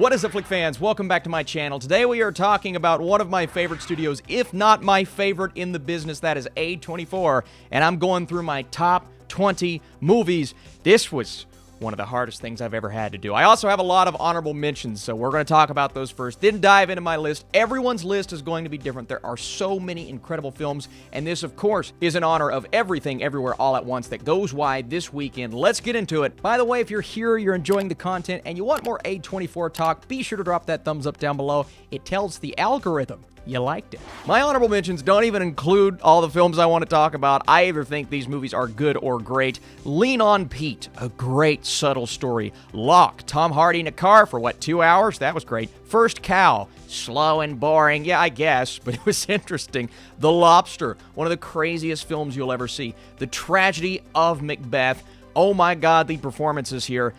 What is up, Flick fans? Welcome back to my channel. Today we are talking about one of my favorite studios, if not my favorite in the business, that is A24, and I'm going through my top 20 movies. This was one of the hardest things I've ever had to do. I also have a lot of honorable mentions, so we're going to talk about those first, then dive into my list. Everyone's list is going to be different. There are so many incredible films, and this, of course, is in honor of Everything Everywhere All at Once that goes wide this weekend. Let's get into it. By the way, if you're here, you're enjoying the content, and you want more A24 talk, be sure to drop that thumbs up down below. It tells the algorithm you liked it. My honorable mentions don't even include all the films I want to talk about. I either think these movies are good or great. Lean on Pete, a great subtle story. Locke, Tom Hardy in a car for what, 2 hours? That was great. First Cow, slow and boring, yeah, I guess, but it was interesting. The Lobster, one of the craziest films you'll ever see. The Tragedy of Macbeth, oh my god, the performances here.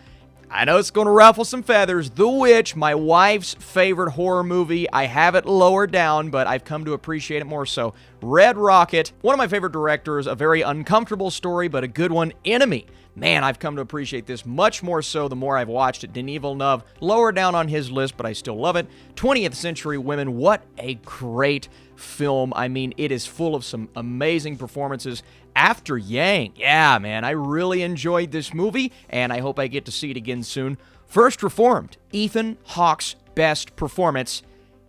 I know it's going to ruffle some feathers. The Witch, my wife's favorite horror movie. I have it lower down, but I've come to appreciate it more so. Red Rocket, one of my favorite directors, a very uncomfortable story, but a good one. Enemy. Man, I've come to appreciate this much more so the more I've watched it. Denis Villeneuve, lower down on his list, but I still love it. 20th Century Women, what a great film. I mean, it is full of some amazing performances. After Yang, yeah, man, I really enjoyed this movie, and I hope I get to see it again soon. First Reformed, Ethan Hawke's best performance.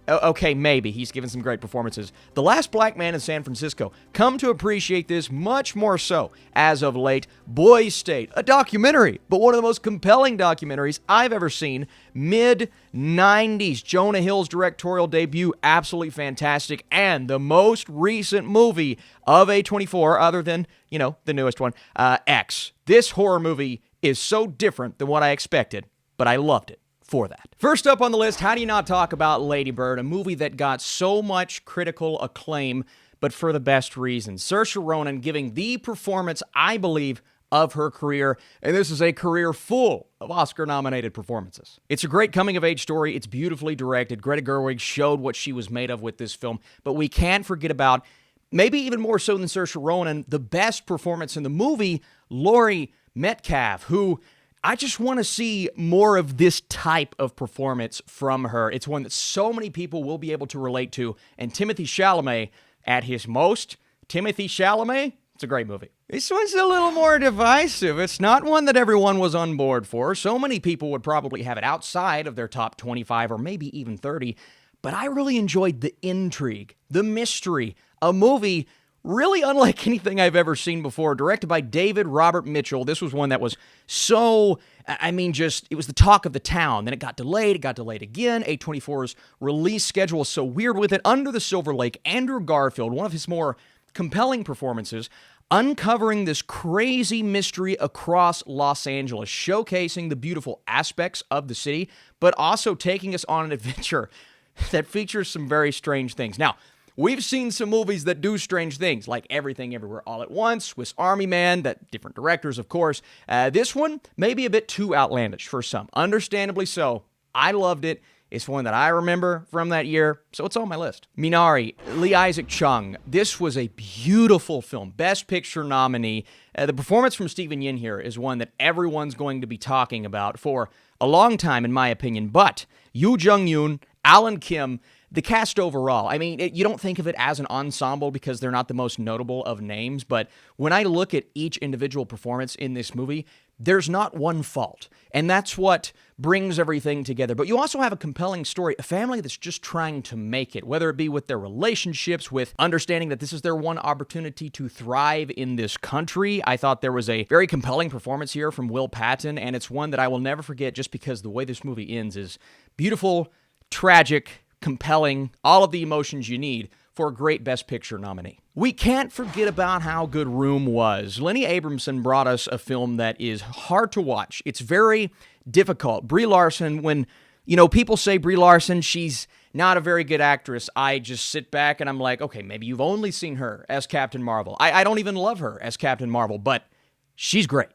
Okay, maybe. He's given some great performances. The Last Black Man in San Francisco. Come to appreciate this much more so as of late. Boys State, a documentary, but one of the most compelling documentaries I've ever seen. Mid-90s, Jonah Hill's directorial debut, absolutely fantastic. And the most recent movie of A24, other than, you know, the newest one, X. This horror movie is so different than what I expected, but I loved it for that. First up on the list, how do you not talk about Lady Bird, a movie that got so much critical acclaim, but for the best reasons. Saoirse Ronan giving the performance, I believe, of her career, and this is a career full of Oscar-nominated performances. It's a great coming-of-age story. It's beautifully directed. Greta Gerwig showed what she was made of with this film, but we can't forget about, maybe even more so than Saoirse Ronan, the best performance in the movie, Laurie Metcalf, who I just want to see more of this type of performance from her. It's one that so many people will be able to relate to. And Timothée Chalamet, at his most, Timothée Chalamet, it's a great movie. This one's a little more divisive. It's not one that everyone was on board for. So many people would probably have it outside of their top 25 or maybe even 30. But I really enjoyed the intrigue, the mystery, a movie really unlike anything I've ever seen before, directed by David Robert Mitchell. This was one that was so, I mean, just, it was the talk of the town. Then it got delayed again. A24's release schedule was so weird with it. Under the Silver Lake, Andrew Garfield, one of his more compelling performances, uncovering this crazy mystery across Los Angeles, showcasing the beautiful aspects of the city, but also taking us on an adventure that features some very strange things. Now, we've seen some movies that do strange things, like Everything Everywhere All at Once, Swiss Army Man, that different directors, of course. This one may be a bit too outlandish for some. Understandably so. I loved it. It's one that I remember from that year, so it's on my list. Minari, Lee Isaac Chung. This was a beautiful film. Best Picture nominee. The performance from Steven Yeun here is one that everyone's going to be talking about for a long time, in my opinion. But Yoo Jung-yoon, Alan Kim, the cast overall, I mean, you don't think of it as an ensemble because they're not the most notable of names, but when I look at each individual performance in this movie, there's not one fault, and that's what brings everything together. But you also have a compelling story, a family that's just trying to make it, whether it be with their relationships, with understanding that this is their one opportunity to thrive in this country. I thought there was a very compelling performance here from Will Patton, and it's one that I will never forget just because the way this movie ends is beautiful, tragic, compelling, all of the emotions you need for a great Best Picture nominee. We can't forget about how good Room was. Lenny Abramson brought us a film that is hard to watch. It's very difficult. Brie Larson, when, you know, people say Brie Larson, she's not a very good actress, I just sit back and I'm like, okay, maybe you've only seen her as Captain Marvel. I don't even love her as Captain Marvel, but she's great.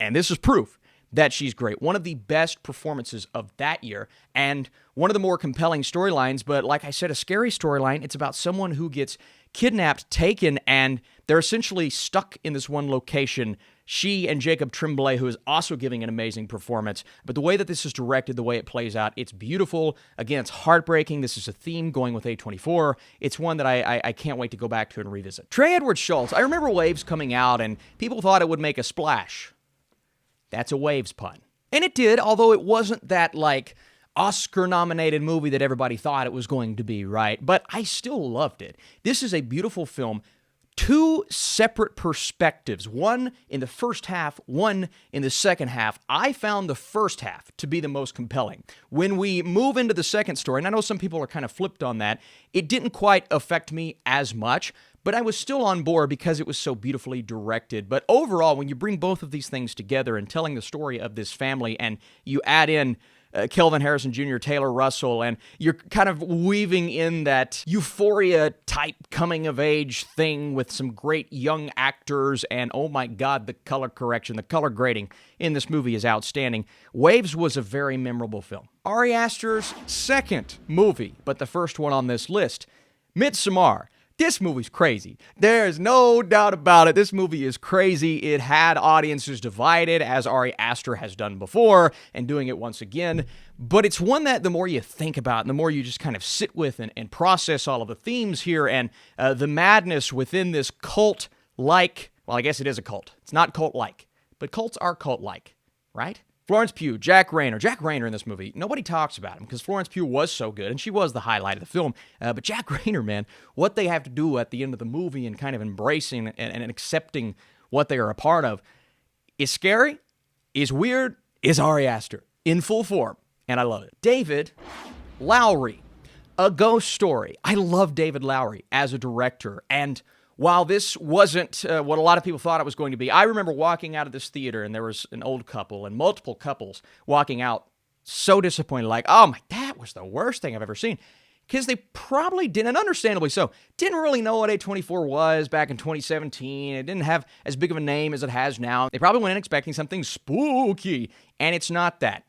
And this is proof that she's great. One of the best performances of that year, and one of the more compelling storylines, but like I said, a scary storyline. It's about someone who gets kidnapped, taken, and they're essentially stuck in this one location she and Jacob Tremblay, who is also giving an amazing performance. But the way that this is directed, the way it plays out, it's beautiful. Again, it's heartbreaking. This is a theme going with A24. It's one that I can't wait to go back to and revisit. Trey Edward Schultz. I remember Waves coming out, and people thought it would make a splash. That's a Waves pun. And it did, although it wasn't that, like, Oscar-nominated movie that everybody thought it was going to be, right? But I still loved it. This is a beautiful film. Two separate perspectives, one in the first half, one in the second half. I found the first half to be the most compelling. When we move into the second story, and I know some people are kind of flipped on that, it didn't quite affect me as much, but I was still on board because it was so beautifully directed. But overall, when you bring both of these things together and telling the story of this family, and you add in Kelvin Harrison Jr., Taylor Russell, and you're kind of weaving in that Euphoria-type coming-of-age thing with some great young actors, and oh my god, the color correction, the color grading in this movie is outstanding. Waves was a very memorable film. Ari Aster's second movie, but the first one on this list, Midsommar. This movie's crazy. There's no doubt about it. This movie is crazy. It had audiences divided, as Ari Aster has done before, and doing it once again. But it's one that the more you think about, and the more you just kind of sit with and process all of the themes here, and the madness within this cult-like, well, I guess it is a cult. It's not cult-like, but cults are cult-like, right? Florence Pugh, Jack Reynor. Jack Reynor in this movie, nobody talks about him because Florence Pugh was so good, and she was the highlight of the film. But Jack Reynor, man, what they have to do at the end of the movie and kind of embracing and accepting what they are a part of is scary, is weird, is Ari Aster in full form, and I love it. David Lowery, A Ghost Story. I love David Lowery as a director, and while this wasn't what a lot of people thought it was going to be, I remember walking out of this theater, and there was an old couple and multiple couples walking out so disappointed, like, oh my, that was the worst thing I've ever seen. Because they probably didn't, and understandably so, didn't really know what A24 was back in 2017. It didn't have as big of a name as it has now. They probably went in expecting something spooky, and it's not that.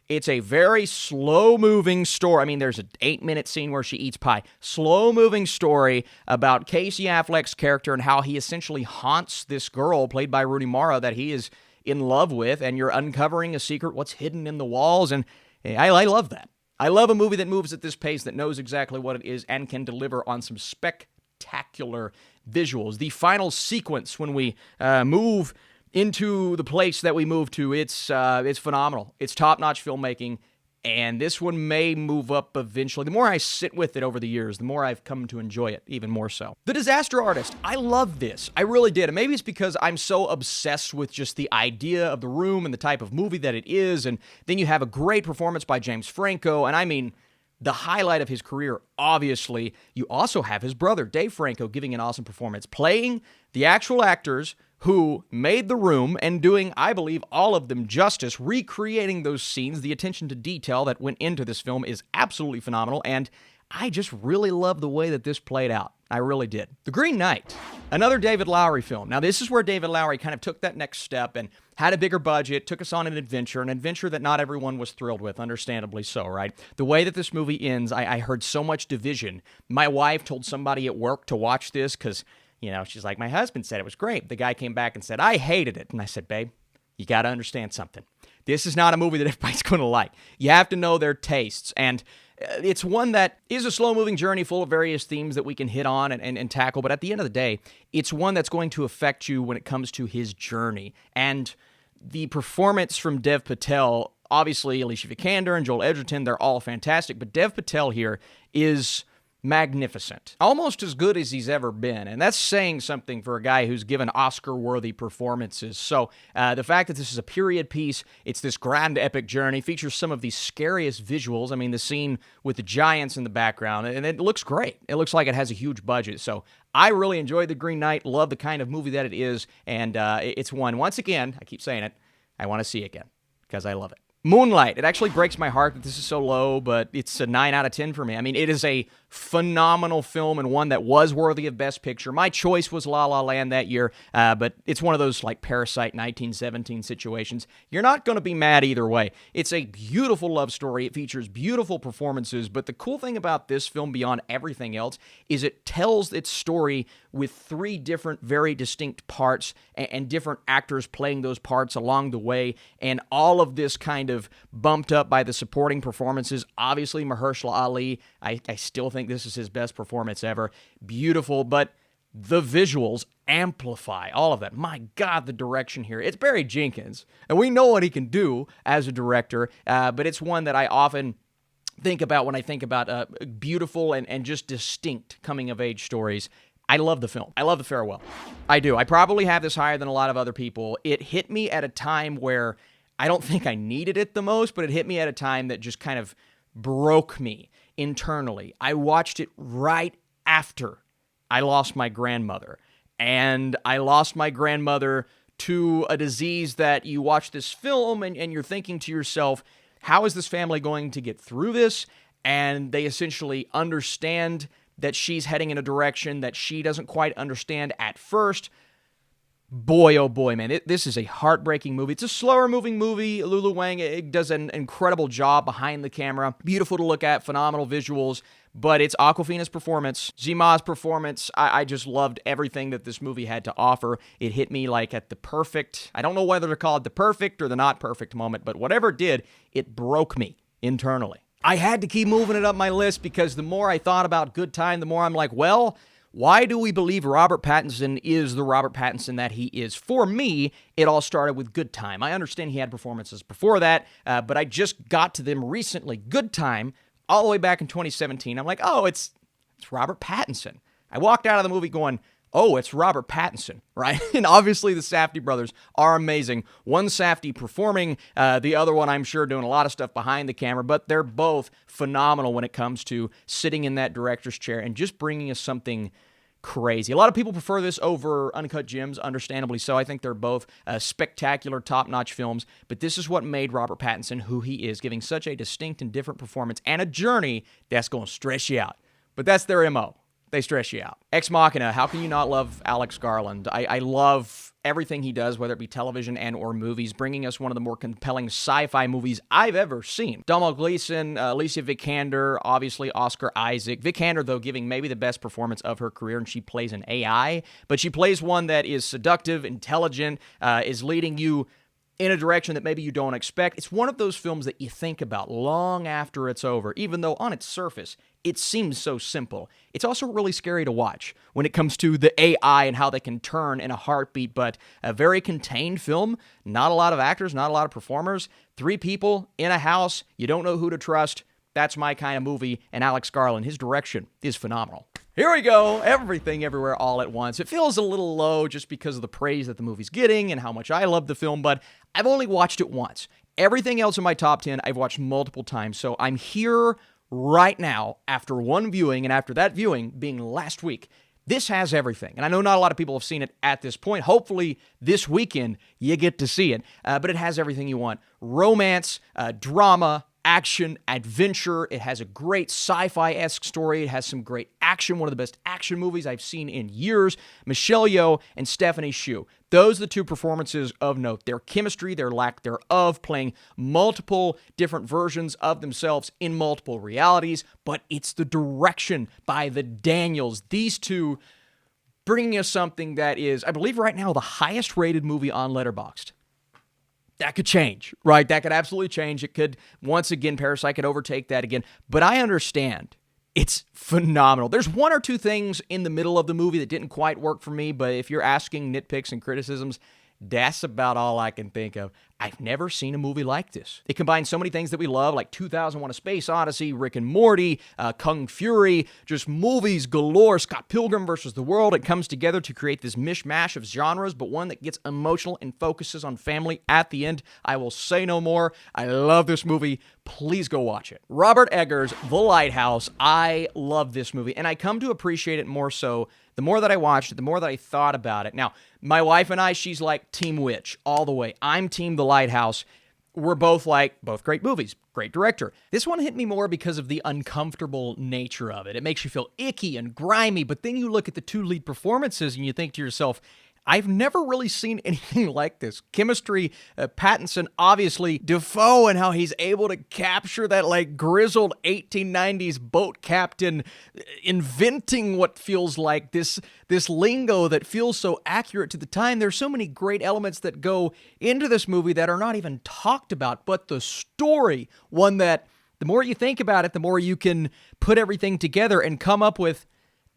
It's a very slow-moving story. I mean, there's an 8-minute scene where she eats pie. Slow-moving story about Casey Affleck's character and how he essentially haunts this girl, played by Rooney Mara, that he is in love with, and you're uncovering a secret, what's hidden in the walls, and I love that. I love a movie that moves at this pace, that knows exactly what it is, and can deliver on some spectacular visuals. The final sequence when we move into the place that we move to, it's phenomenal. It's top-notch filmmaking, and this one may move up eventually. The more I sit with it over the years, the more I've come to enjoy it, even more so. The Disaster Artist. I love this. I really did. And maybe it's because I'm so obsessed with just the idea of The Room and the type of movie that it is, and then you have a great performance by James Franco, and I mean, the highlight of his career, obviously. You also have his brother, Dave Franco, giving an awesome performance, playing the actual actors who made The Room and doing, I believe, all of them justice, recreating those scenes. The attention to detail that went into this film is absolutely phenomenal, and I just really love the way that this played out. I really did. The Green Knight, another David Lowery film. Now, this is where David Lowery kind of took that next step and had a bigger budget, took us on an adventure that not everyone was thrilled with, understandably so, right? The way that this movie ends, I heard so much division. My wife told somebody at work to watch this because, you know, she's like, my husband said it was great. The guy came back and said, I hated it. And I said, babe, you got to understand something. This is not a movie that everybody's going to like. You have to know their tastes. And it's one that is a slow-moving journey full of various themes that we can hit on and tackle. But at the end of the day, it's one that's going to affect you when it comes to his journey. And the performance from Dev Patel, obviously Alicia Vikander and Joel Edgerton, they're all fantastic. But Dev Patel here is magnificent. Almost as good as he's ever been. And that's saying something for a guy who's given Oscar-worthy performances. So the fact that this is a period piece, it's this grand epic journey, features some of the scariest visuals. I mean, the scene with the giants in the background, and it looks great. It looks like it has a huge budget. So I really enjoyed The Green Knight, love the kind of movie that it is, and it's one, once again, I keep saying it, I want to see again, because I love it. Moonlight. It actually breaks my heart that this is so low, but it's a 9 out of 10 for me. I mean, it is a phenomenal film and one that was worthy of Best Picture. My choice was La La Land that year, but it's one of those like Parasite 1917 situations. You're not going to be mad either way. It's a beautiful love story. It features beautiful performances, but the cool thing about this film beyond everything else is it tells its story with three different, very distinct parts and different actors playing those parts along the way, and all of this kind of bumped up by the supporting performances. Obviously, Mahershala Ali, I still think this is his best performance ever. Beautiful, but the visuals amplify all of that. My God, the direction here. It's Barry Jenkins, and we know what he can do as a director, but it's one that I often think about when I think about beautiful and just distinct coming-of-age stories. I love the film. I love The Farewell. I do. I probably have this higher than a lot of other people. It hit me at a time where I don't think I needed it the most, but it hit me at a time that just kind of broke me internally. I watched it right after I lost my grandmother. And I lost my grandmother to a disease that you watch this film and you're thinking to yourself, how is this family going to get through this? And they essentially understand that she's heading in a direction that she doesn't quite understand at first. Boy, oh boy, man, this is a heartbreaking movie. It's a slower-moving movie. Lulu Wang does an incredible job behind the camera. Beautiful to look at, phenomenal visuals, but it's Awkwafina's performance, Zima's performance. I just loved everything that this movie had to offer. It hit me like at the perfect, I don't know whether to call it the perfect or the not perfect moment, but whatever it did, it broke me internally. I had to keep moving it up my list because the more I thought about Good Time, the more I'm like, well, why do we believe Robert Pattinson is the Robert Pattinson that he is? For me, it all started with Good Time. I understand he had performances before that, but I just got to them recently. Good Time, all the way back in 2017. I'm like, oh, it's Robert Pattinson. I walked out of the movie going, oh, it's Robert Pattinson, right? And obviously the Safdie brothers are amazing. One Safdie performing, the other one I'm sure doing a lot of stuff behind the camera, but they're both phenomenal when it comes to sitting in that director's chair and just bringing us something crazy. A lot of people prefer this over Uncut Gems, understandably so. I think they're both spectacular, top-notch films, but this is what made Robert Pattinson who he is, giving such a distinct and different performance and a journey that's going to stress you out. But that's their MO. They stress you out. Ex Machina, how can you not love Alex Garland? I love everything he does, whether it be television and or movies, bringing us one of the more compelling sci-fi movies I've ever seen. Domhnall Gleeson, Alicia Vikander, obviously Oscar Isaac. Vikander, though, giving maybe the best performance of her career, and she plays an AI, but she plays one that is seductive, intelligent, is leading you in a direction that maybe you don't expect. It's one of those films that you think about long after it's over, even though on its surface, it seems so simple. It's also really scary to watch when it comes to the AI and how they can turn in a heartbeat, but a very contained film, not a lot of actors, not a lot of performers, 3 people in a house, you don't know who to trust. That's my kind of movie, and Alex Garland, his direction is phenomenal. Here we go, Everything Everywhere All at Once. It feels a little low just because of the praise that the movie's getting and how much I love the film, but I've only watched it once. Everything else in my top 10, I've watched multiple times, so I'm here right now after one viewing, and after that viewing being last week. This has everything, and I know not a lot of people have seen it at this point. Hopefully, this weekend, you get to see it, but it has everything you want. Romance, drama, action, adventure. It has a great sci-fi-esque story. It has some great action, one of the best action movies I've seen in years. Michelle Yeoh and Stephanie Hsu. Those are the 2 performances of note. Their chemistry, their lack thereof, playing multiple different versions of themselves in multiple realities, but it's the direction by the Daniels. These 2 bringing us something that is, I believe right now, the highest rated movie on Letterboxd. That could change, right? That could absolutely change. It could, once again, Parasite could overtake that again. But I understand. It's phenomenal. There's 1 or 2 things in the middle of the movie that didn't quite work for me, but if you're asking nitpicks and criticisms, that's about all I can think of. I've never seen a movie like this. It combines so many things that we love, like 2001: A Space Odyssey, Rick and Morty, Kung Fury, just movies galore, Scott Pilgrim versus the World. It comes together to create this mishmash of genres, but one that gets emotional and focuses on family at the end. I will say no more. I love this movie. Please go watch it. Robert Eggers' The Lighthouse. I love this movie, and I come to appreciate it more so the more that I watched it, the more that I thought about it. Now, my wife and I, she's like Team Witch all the way. I'm Team The Lighthouse. We're both great movies, great director. This one hit me more because of the uncomfortable nature of it. It makes you feel icky and grimy, but then you look at the two lead performances and you think to yourself, I've never really seen anything like this. Chemistry, Pattinson, obviously, Defoe, and how he's able to capture that like grizzled 1890s boat captain, inventing what feels like this lingo that feels so accurate to the time. There's so many great elements that go into this movie that are not even talked about, but the story, one that the more you think about it, the more you can put everything together and come up with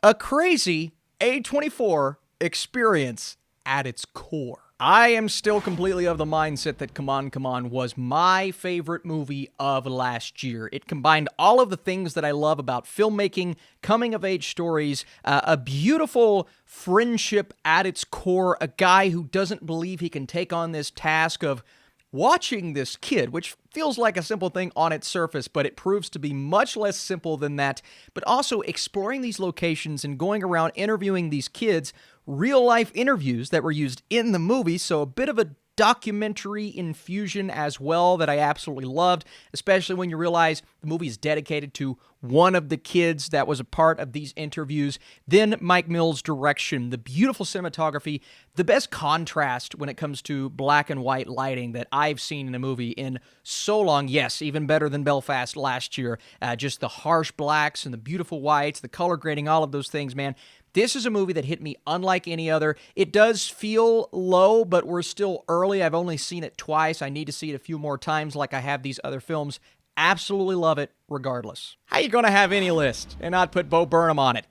a crazy A24 experience at its core. I am still completely of the mindset that Cmon Cmon was my favorite movie of last year. It combined all of the things that I love about filmmaking, coming-of-age stories, a beautiful friendship at its core, a guy who doesn't believe he can take on this task of watching this kid, which feels like a simple thing on its surface, but it proves to be much less simple than that, but also exploring these locations and going around interviewing these kids, real-life interviews that were used in the movie, so a bit of a documentary infusion as well that I absolutely loved, especially when you realize the movie is dedicated to one of the kids that was a part of these interviews. Then Mike Mills' direction, the beautiful cinematography, the best contrast when it comes to black and white lighting that I've seen in a movie in so long. Yes, even better than Belfast last year. Just the harsh blacks and the beautiful whites, the color grading, all of those things, man. This is a movie that hit me unlike any other. It does feel low, but we're still early. I've only seen it twice. I need to see it a few more times like I have these other films. Absolutely love it regardless. How you going to have any list and not put Bo Burnham on it?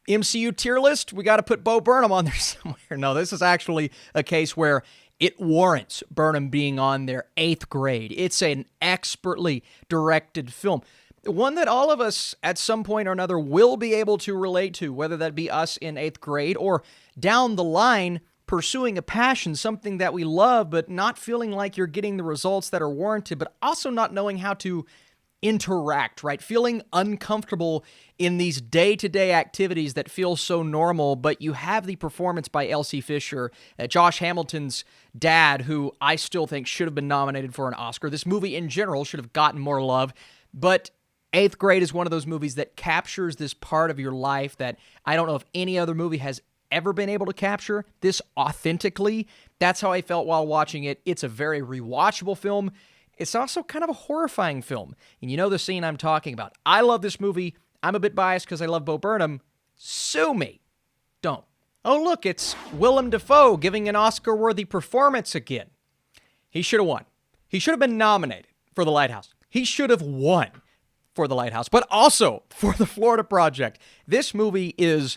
MCU tier list? We got to put Bo Burnham on there somewhere. No, this is actually a case where it warrants Burnham being on there. 8th Grade. It's an expertly directed film. One that all of us at some point or another will be able to relate to, whether that be us in 8th grade or down the line pursuing a passion, something that we love, but not feeling like you're getting the results that are warranted, but also not knowing how to interact, right? Feeling uncomfortable in these day-to-day activities that feel so normal, but you have the performance by Elsie Fisher, Josh Hamilton's dad, who I still think should have been nominated for an Oscar. This movie in general should have gotten more love, but 8th Grade is one of those movies that captures this part of your life that I don't know if any other movie has ever been able to capture this authentically. That's how I felt while watching it. It's a very rewatchable film. It's also kind of a horrifying film. And you know the scene I'm talking about. I love this movie. I'm a bit biased because I love Bo Burnham. Sue me. Don't. Oh, look, it's Willem Dafoe giving an Oscar-worthy performance again. He should have won. He should have been nominated for The Lighthouse. He should have won for The Lighthouse, but also for The Florida Project. This movie is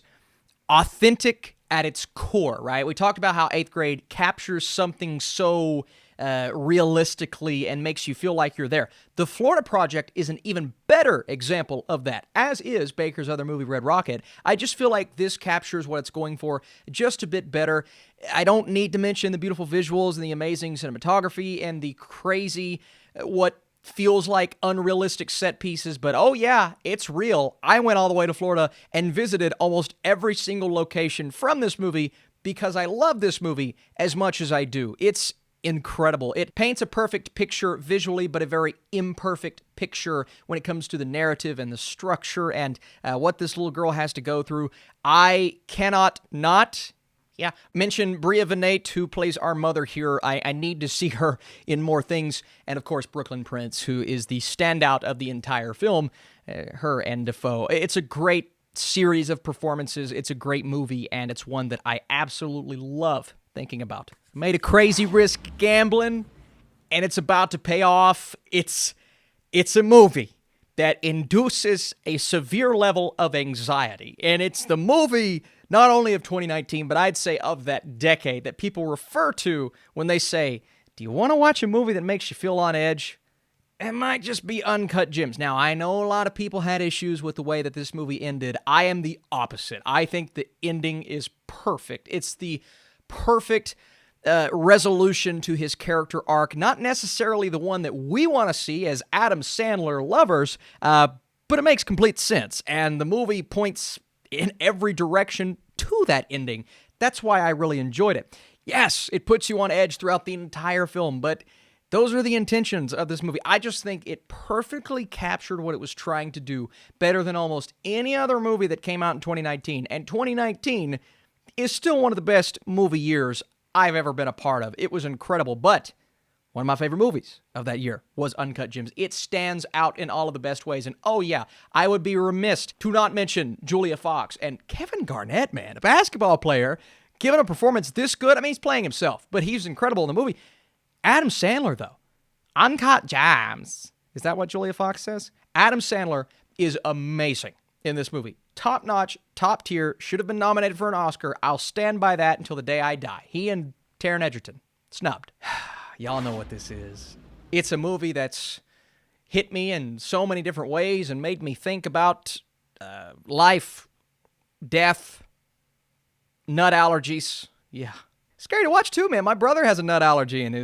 authentic at its core, right? We talked about how 8th Grade captures something so realistically and makes you feel like you're there. The Florida Project is an even better example of that, as is Baker's other movie, Red Rocket. I just feel like this captures what it's going for just a bit better. I don't need to mention the beautiful visuals and the amazing cinematography and the crazy, what feels like unrealistic set pieces, but oh yeah, it's real. I went all the way to Florida and visited almost every single location from this movie because I love this movie as much as I do. It's incredible. It paints a perfect picture visually, but a very imperfect picture when it comes to the narrative and the structure and what this little girl has to go through. I cannot not mention Bria Vinate, who plays our mother here. I need to see her in more things. And, of course, Brooklyn Prince, who is the standout of the entire film, her and Defoe. It's a great series of performances. It's a great movie, and it's one that I absolutely love thinking about. Made a crazy risk gambling, and it's about to pay off. It's a movie that induces a severe level of anxiety, and it's the movie not only of 2019, but I'd say of that decade that people refer to when they say, do you want to watch a movie that makes you feel on edge? It might just be Uncut Gems. Now, I know a lot of people had issues with the way that this movie ended. I am the opposite. I think the ending is perfect. It's the perfect resolution to his character arc, not necessarily the one that we want to see as Adam Sandler lovers, but it makes complete sense, and the movie points in every direction to that ending. That's why I really enjoyed it. Yes, it puts you on edge throughout the entire film, but Those are the intentions of this movie. I just think it perfectly captured what it was trying to do better than almost any other movie that came out in 2019. And 2019 is still one of the best movie years I've ever been a part of. It was incredible, but one of my favorite movies of that year was Uncut Gems. It stands out in all of the best ways. And oh yeah, I would be remiss to not mention Julia Fox and Kevin Garnett, man, a basketball player, giving a performance this good. I mean, he's playing himself, but he's incredible in the movie. Adam Sandler, though. Uncut Gems. Is that what Julia Fox says? Adam Sandler is amazing in this movie. Top notch, top tier, should have been nominated for an Oscar. I'll stand by that until the day I die. He and Taron Egerton, snubbed. Y'all know what this is. It's a movie that's hit me in so many different ways and made me think about life, death, nut allergies. Yeah. Scary to watch too, man. My brother has a nut allergy and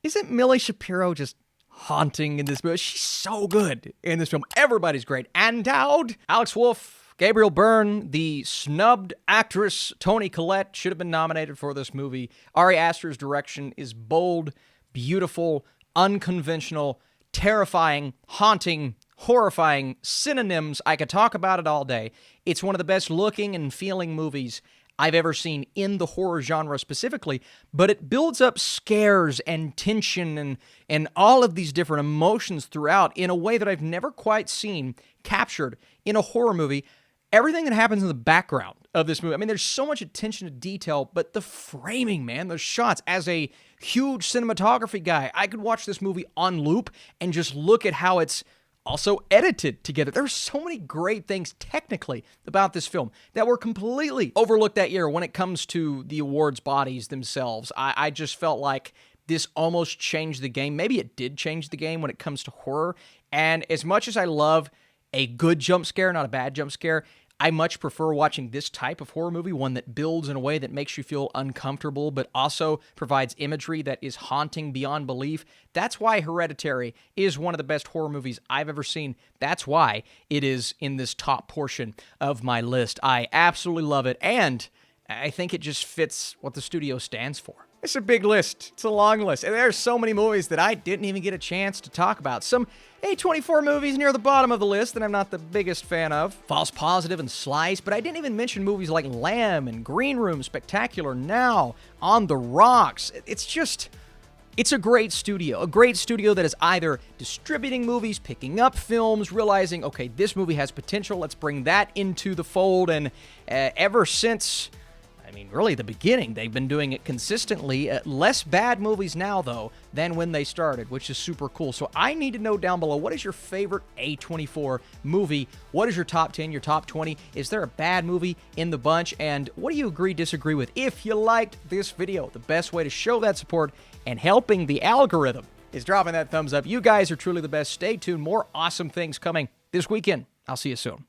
isn't Millie Shapiro just haunting in this movie? She's so good in this film. Everybody's great. And Dowd, Alex Wolff, Gabriel Byrne, the snubbed actress Toni Collette should have been nominated for this movie. Ari Aster's direction is bold, beautiful, unconventional, terrifying, haunting, horrifying, synonyms. I could talk about it all day. It's one of the best looking and feeling movies I've ever seen in the horror genre specifically, but it builds up scares and tension and all of these different emotions throughout in a way that I've never quite seen captured in a horror movie. Everything that happens in the background of this movie, I mean, there's so much attention to detail, but the framing, man, those shots, as a huge cinematography guy, I could watch this movie on loop and just look at how it's also edited together. There's so many great things technically about this film that were completely overlooked that year when it comes to the awards bodies themselves. I just felt like this almost changed the game. Maybe it did change the game when it comes to horror. And as much as I love a good jump scare, not a bad jump scare, I much prefer watching this type of horror movie, one that builds in a way that makes you feel uncomfortable, but also provides imagery that is haunting beyond belief. That's why Hereditary is one of the best horror movies I've ever seen. That's why it is in this top portion of my list. I absolutely love it, and I think it just fits what the studio stands for. It's a big list. It's a long list. And there's so many movies that I didn't even get a chance to talk about. Some A24 movies near the bottom of the list that I'm not the biggest fan of. False Positive and Slice, but I didn't even mention movies like Lamb and Green Room, Spectacular Now, On the Rocks. It's a great studio that is either distributing movies, picking up films, realizing, okay, this movie has potential, let's bring that into the fold, and ever since, I mean, really the beginning, they've been doing it consistently. Less bad movies now, though, than when they started, which is super cool. So I need to know down below, what is your favorite A24 movie? What is your top 10, your top 20? Is there a bad movie in the bunch? And what do you agree, disagree with? If you liked this video, the best way to show that support and helping the algorithm is dropping that thumbs up. You guys are truly the best. Stay tuned. More awesome things coming this weekend. I'll see you soon.